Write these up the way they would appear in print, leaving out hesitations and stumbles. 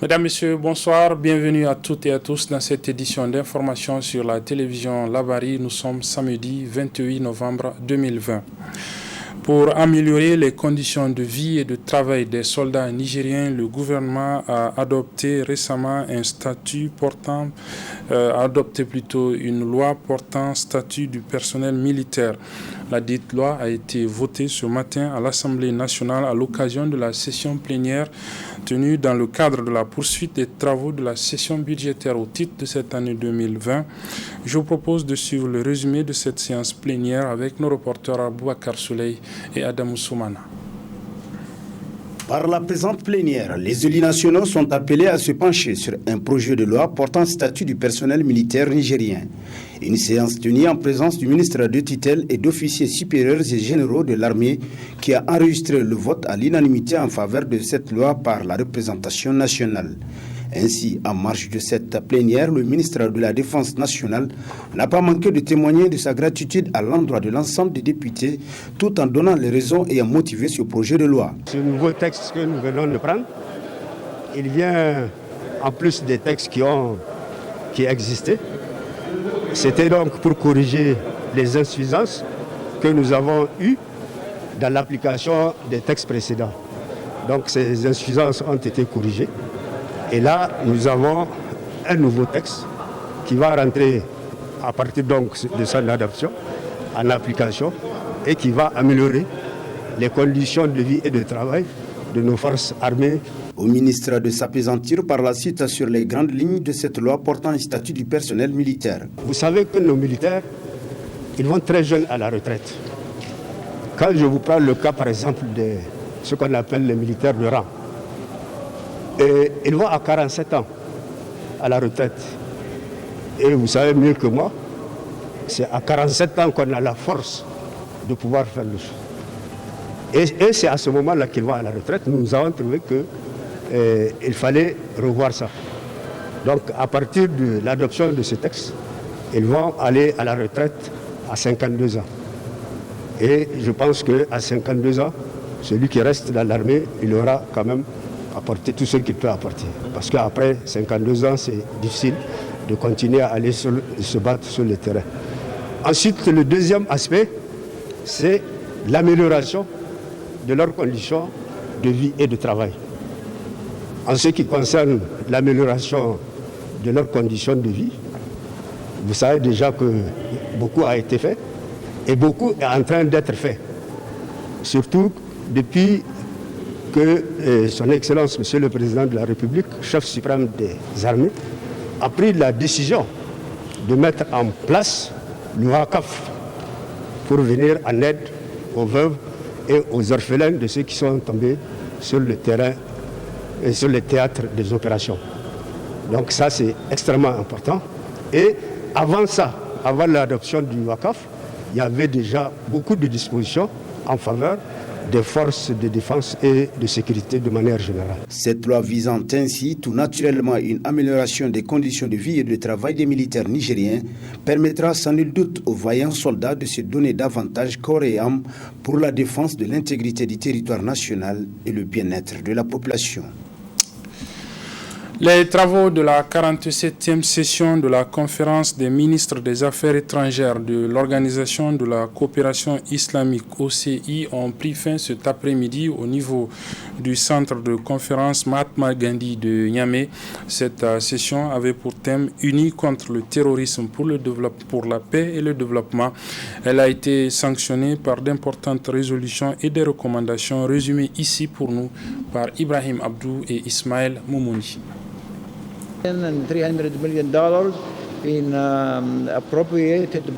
Mesdames, Messieurs, bonsoir. Bienvenue à toutes et à tous dans cette édition d'information sur la télévision Labari. Nous sommes samedi 28 novembre 2020. Pour améliorer les conditions de vie et de travail des soldats nigériens, le gouvernement a adopté récemment une loi portant statut du personnel militaire. La dite loi a été votée ce matin à l'Assemblée nationale à l'occasion de la session plénière tenue dans le cadre de la poursuite des travaux de la session budgétaire au titre de cette année 2020. Je vous propose de suivre le résumé de cette séance plénière avec nos reporters Aboubakar Souley et Adam Soumana. Par la présente plénière, les élus nationaux sont appelés à se pencher sur un projet de loi portant statut du personnel militaire nigérien. Une séance tenue en présence du ministre de tutelle et d'officiers supérieurs et généraux de l'armée qui a enregistré le vote à l'unanimité en faveur de cette loi par la représentation nationale. Ainsi, en marge de cette plénière, le ministre de la Défense nationale n'a pas manqué de témoigner de sa gratitude à l'endroit de l'ensemble des députés, tout en donnant les raisons ayant motivé ce projet de loi. Ce nouveau texte que nous venons de prendre, il vient en plus des textes qui existaient. C'était donc pour corriger les insuffisances que nous avons eues dans l'application des textes précédents. Donc ces insuffisances ont été corrigées. Et là, nous avons un nouveau texte qui va rentrer à partir donc de son adoption en application et qui va améliorer les conditions de vie et de travail de nos forces armées. Au ministre de s'apaisantir par la suite sur les grandes lignes de cette loi portant un statut du personnel militaire. Vous savez que nos militaires, ils vont très jeunes à la retraite. Quand je vous parle le cas par exemple de ce qu'on appelle les militaires de rang, et ils vont à 47 ans à la retraite. Et vous savez mieux que moi, c'est à 47 ans qu'on a la force de pouvoir faire le choix. Et c'est à ce moment-là qu'ils vont à la retraite. Nous avons trouvé qu'il fallait revoir ça. Donc à partir de l'adoption de ce texte, ils vont aller à la retraite à 52 ans. Et je pense qu'à 52 ans, celui qui reste dans l'armée, il aura quand même apporter tout ce qu'il peut apporter. Parce qu'après 52 ans, c'est difficile de continuer à aller se battre sur le terrain. Ensuite, le deuxième aspect, c'est l'amélioration de leurs conditions de vie et de travail. En ce qui concerne l'amélioration de leurs conditions de vie, vous savez déjà que beaucoup a été fait et beaucoup est en train d'être fait. Surtout depuis que son Excellence, Monsieur le Président de la République, chef suprême des armées, a pris la décision de mettre en place le WACAF pour venir en aide aux veuves et aux orphelins de ceux qui sont tombés sur le terrain et sur le théâtre des opérations. Donc ça, c'est extrêmement important. Et avant ça, avant l'adoption du WACAF, il y avait déjà beaucoup de dispositions en faveur des forces de défense et de sécurité de manière générale. Cette loi visant ainsi tout naturellement une amélioration des conditions de vie et de travail des militaires nigériens permettra sans nul doute aux vaillants soldats de se donner davantage corps et âme pour la défense de l'intégrité du territoire national et le bien-être de la population. Les travaux de la 47e session de la conférence des ministres des Affaires étrangères de l'Organisation de la coopération islamique OCI ont pris fin cet après-midi au niveau du centre de conférence Mahatma Gandhi de Niamey. Cette session avait pour thème « Unis contre le terrorisme pour la paix et le développement ». Elle a été sanctionnée par d'importantes résolutions et des recommandations résumées ici pour nous par Ibrahim Abdou et Ismaël Moumouni. $300 million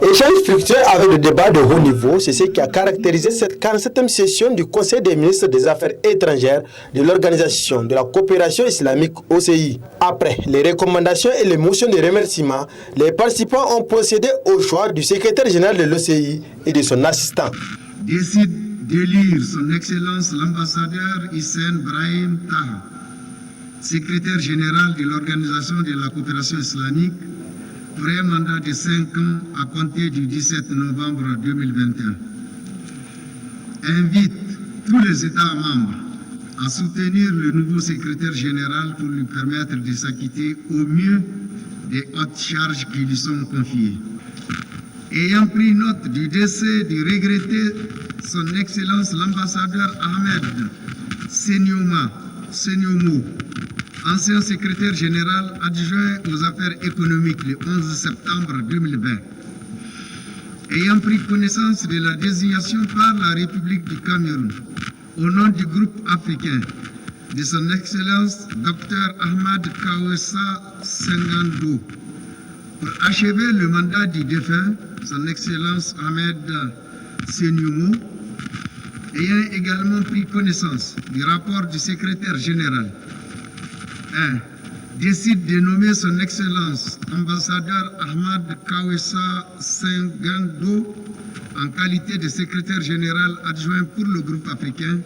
Échange fructueux avec le débat de haut niveau, c'est ce qui a caractérisé cette 47e session du Conseil des ministres des Affaires étrangères de l'Organisation de la coopération islamique OCI. Après les recommandations et les motions de remerciement, les participants ont procédé au choix du secrétaire général de l'OCI et de son assistant. Décide d'élire son Excellence l'ambassadeur Hissène Brahim Taha, secrétaire général de l'Organisation de la coopération islamique, pour un mandat de 5 ans à compter du 17 novembre 2021. Invite tous les États membres à soutenir le nouveau secrétaire général pour lui permettre de s'acquitter au mieux des hautes charges qui lui sont confiées. Ayant pris note du décès du regretté Son Excellence l'ambassadeur Ahmed Senyomo, ancien secrétaire général adjoint aux affaires économiques le 11 septembre 2020, ayant pris connaissance de la désignation par la République du Cameroun au nom du groupe africain de Son Excellence Dr Ahmad Kawessa Senghando pour achever le mandat du défunt Son Excellence Ahmed Senyomo, ayant également pris connaissance du rapport du secrétaire général 1. Décide de nommer Son Excellence ambassadeur Ahmad Kawessa Senghando en qualité de secrétaire général adjoint pour le groupe africain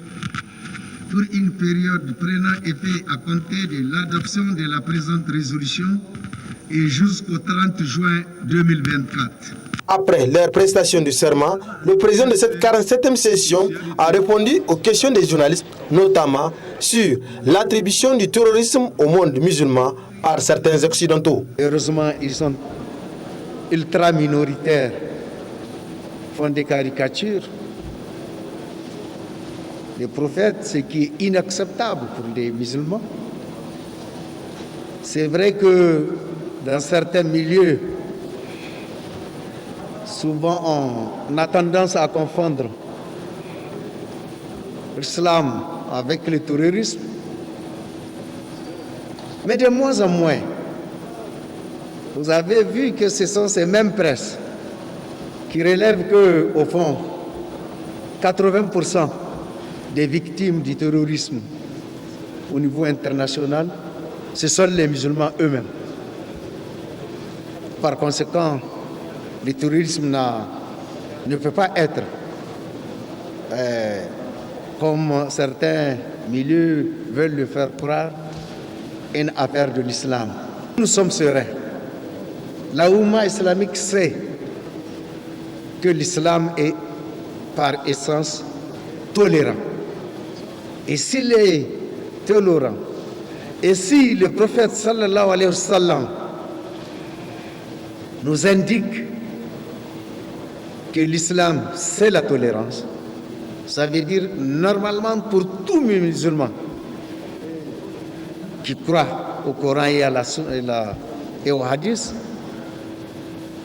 pour une période prenant effet à compter de l'adoption de la présente résolution et jusqu'au 30 juin 2024. Après leur prestation de serment, le président de cette 47e session a répondu aux questions des journalistes, notamment sur l'attribution du terrorisme au monde musulman par certains occidentaux. Heureusement, ils sont ultra minoritaires, font des caricatures. Les prophètes, ce qui est inacceptable pour les musulmans. C'est vrai que dans certains milieux, souvent on a tendance à confondre l'islam avec le terrorisme, mais de moins en moins. Vous avez vu que ce sont ces mêmes presses qui relèvent qu'au fond, 80% des victimes du terrorisme au niveau international, ce sont les musulmans eux-mêmes. Par conséquent, le terrorisme ne peut pas être, comme certains milieux veulent le faire croire, une affaire de l'islam. Nous sommes sereins. La Oumma islamique sait que l'islam est par essence tolérant. Et s'il est tolérant, et si le prophète sallallahu alayhi wa sallam nous indique que l'islam c'est la tolérance, ça veut dire normalement pour tous les musulmans qui croient au Coran et au Hadith,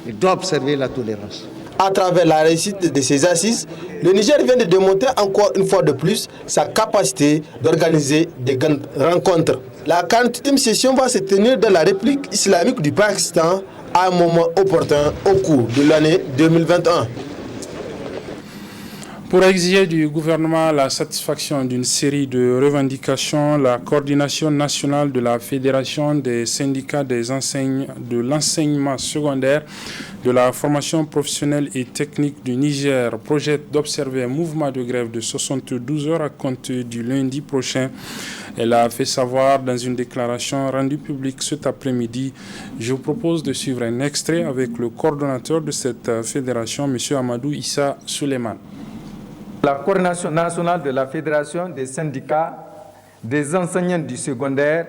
ils doivent observer la tolérance. À travers la réussite de ces assises, le Niger vient de démontrer encore une fois de plus sa capacité d'organiser des grandes rencontres. La 48e session va se tenir dans la République islamique du Pakistan à un moment opportun au cours de l'année 2021. Pour exiger du gouvernement la satisfaction d'une série de revendications, la coordination nationale de la Fédération des syndicats de l'enseignement secondaire, de la formation professionnelle et technique du Niger projette d'observer un mouvement de grève de 72 heures à compter du lundi prochain. Elle a fait savoir dans une déclaration rendue publique cet après-midi. Je vous propose de suivre un extrait avec le coordonnateur de cette fédération, M. Amadou Issa Suleiman. La coordination nationale de la Fédération des syndicats des enseignants du secondaire,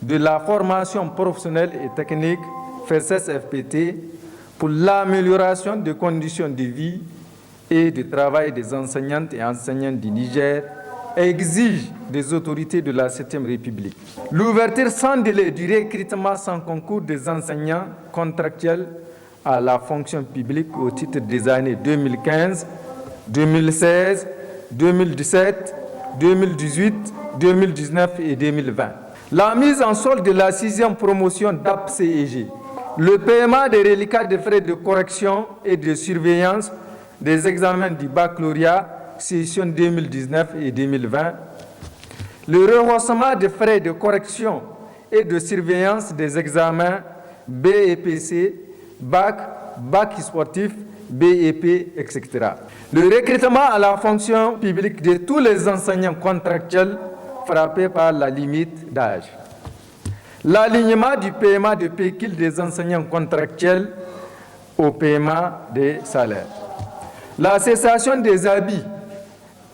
de la formation professionnelle et technique, FESES-FPT, pour l'amélioration des conditions de vie et de travail des enseignantes et enseignants du Niger, exige des autorités de la 7e République l'ouverture sans délai du recrutement sans concours des enseignants contractuels à la fonction publique au titre des années 2015, 2016, 2017, 2018, 2019 et 2020. La mise en solde de la 6e promotion d'APCEG, le paiement des reliquats de frais de correction et de surveillance des examens du baccalauréat, session 2019 et 2020, le rehaussement des frais de correction et de surveillance des examens BEPC, bac sportif, BEP, etc. Le recrutement à la fonction publique de tous les enseignants contractuels frappés par la limite d'âge. L'alignement du paiement de pécule des enseignants contractuels au paiement des salaires. La cessation des habits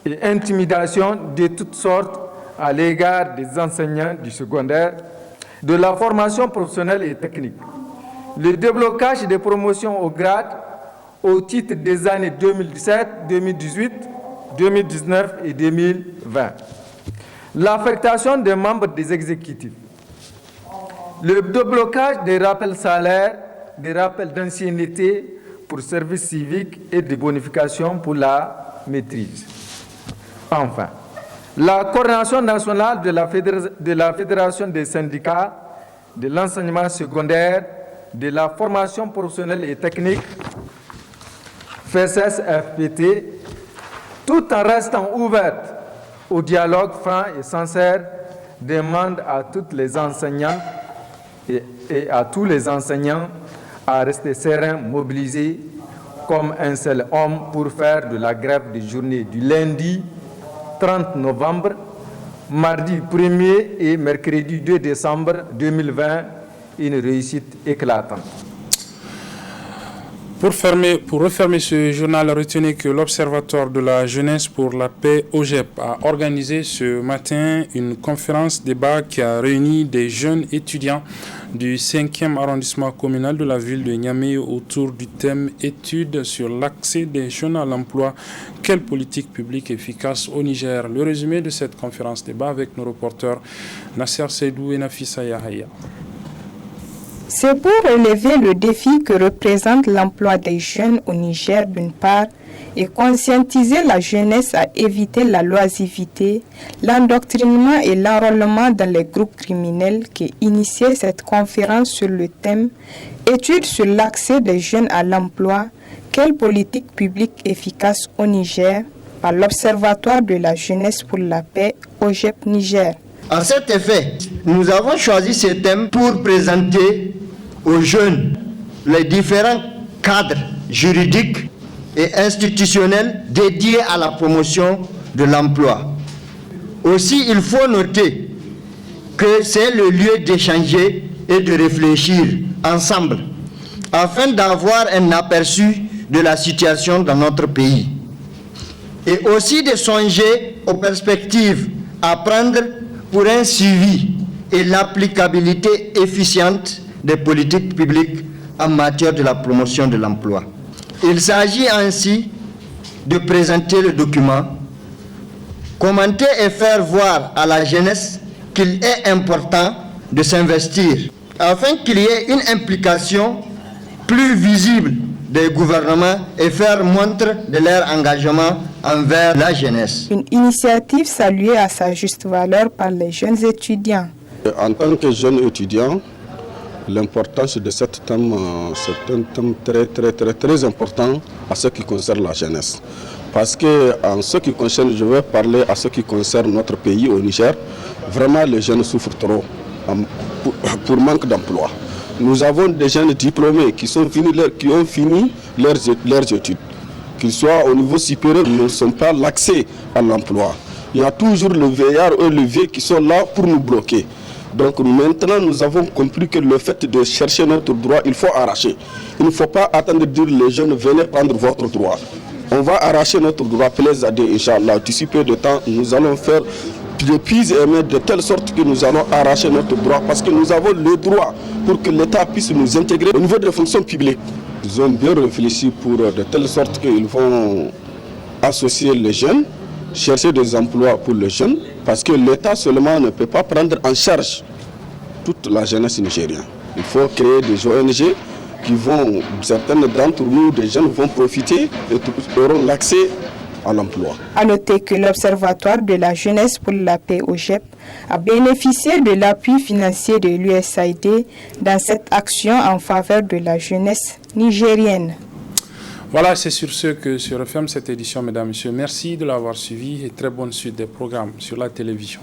et intimidations de toutes sortes à l'égard des enseignants du secondaire, de la formation professionnelle et technique, le déblocage des promotions au grade au titre des années 2017, 2018, 2019 et 2020, l'affectation des membres des exécutifs, le déblocage des rappels salaires, des rappels d'ancienneté pour services civiques et des bonifications pour la maîtrise. Enfin, la coordination nationale de la Fédération des syndicats de l'enseignement secondaire, de la formation professionnelle et technique, FESES-FPT, tout en restant ouverte au dialogue franc et sincère, demande à toutes les enseignantes et à tous les enseignants à rester sereins, mobilisés comme un seul homme pour faire de la grève des journées du lundi 30 novembre, mardi 1er et mercredi 2 décembre 2020 une réussite éclatante. Pour refermer ce journal, retenez que l'Observatoire de la jeunesse pour la paix, OJEP, a organisé ce matin une conférence débat qui a réuni des jeunes étudiants du 5e arrondissement communal de la ville de Niamey autour du thème études sur l'accès des jeunes à l'emploi. Quelle politique publique efficace au Niger? Le résumé de cette conférence débat avec nos reporters Nasser Seydou et Nafissa Yahaya. C'est pour relever le défi que représente l'emploi des jeunes au Niger d'une part et conscientiser la jeunesse à éviter la loisivité, l'endoctrinement et l'enrôlement dans les groupes criminels qui initiait cette conférence sur le thème « Études sur l'accès des jeunes à l'emploi, quelle politique publique efficace au Niger ?» par l'Observatoire de la jeunesse pour la paix, OJEP Niger. À cet effet, nous avons choisi ce thème pour présenter aux jeunes les différents cadres juridiques et institutionnels dédiés à la promotion de l'emploi. Aussi, il faut noter que c'est le lieu d'échanger et de réfléchir ensemble afin d'avoir un aperçu de la situation dans notre pays et aussi de songer aux perspectives à prendre pour un suivi et l'applicabilité efficiente des politiques publiques en matière de la promotion de l'emploi. Il s'agit ainsi de présenter le document, commenter et faire voir à la jeunesse qu'il est important de s'investir afin qu'il y ait une implication plus visible des gouvernements et faire montre de leur engagement envers la jeunesse. Une initiative saluée à sa juste valeur par les jeunes étudiants. En tant que jeune étudiant, l'importance de ce thème, c'est un thème très important à ce qui concerne la jeunesse. Parce que en ce qui concerne, je vais parler à ce qui concerne notre pays au Niger, vraiment les jeunes souffrent trop pour manque d'emploi. Nous avons des jeunes diplômés qui ont fini leurs études, qu'ils soient au niveau supérieur, ils ne sont pas l'accès à l'emploi. Il y a toujours le vieillard ou le vieux qui sont là pour nous bloquer. Donc maintenant, nous avons compris que le fait de chercher notre droit, il faut arracher. Il ne faut pas attendre de dire les jeunes, venez prendre votre droit. On va arracher notre droit, plaise à Dieu, Inch'Allah. D'ici peu de temps, nous allons faire de puis et main de telle sorte que nous allons arracher notre droit parce que nous avons le droit pour que l'État puisse nous intégrer au niveau des fonctions publiques. Ils ont bien réfléchi pour de telle sorte qu'ils vont associer les jeunes, chercher des emplois pour les jeunes, parce que l'État seulement ne peut pas prendre en charge toute la jeunesse nigérienne. Il faut créer des ONG qui vont, certaines d'entre nous, des jeunes vont profiter et auront l'accès à l'emploi. À noter que l'Observatoire de la jeunesse pour la paix OJEP a bénéficié de l'appui financier de l'USAID dans cette action en faveur de la jeunesse nigérienne. Voilà, c'est sur ce que se referme cette édition, mesdames et messieurs. Merci de l'avoir suivi et très bonne suite des programmes sur la télévision.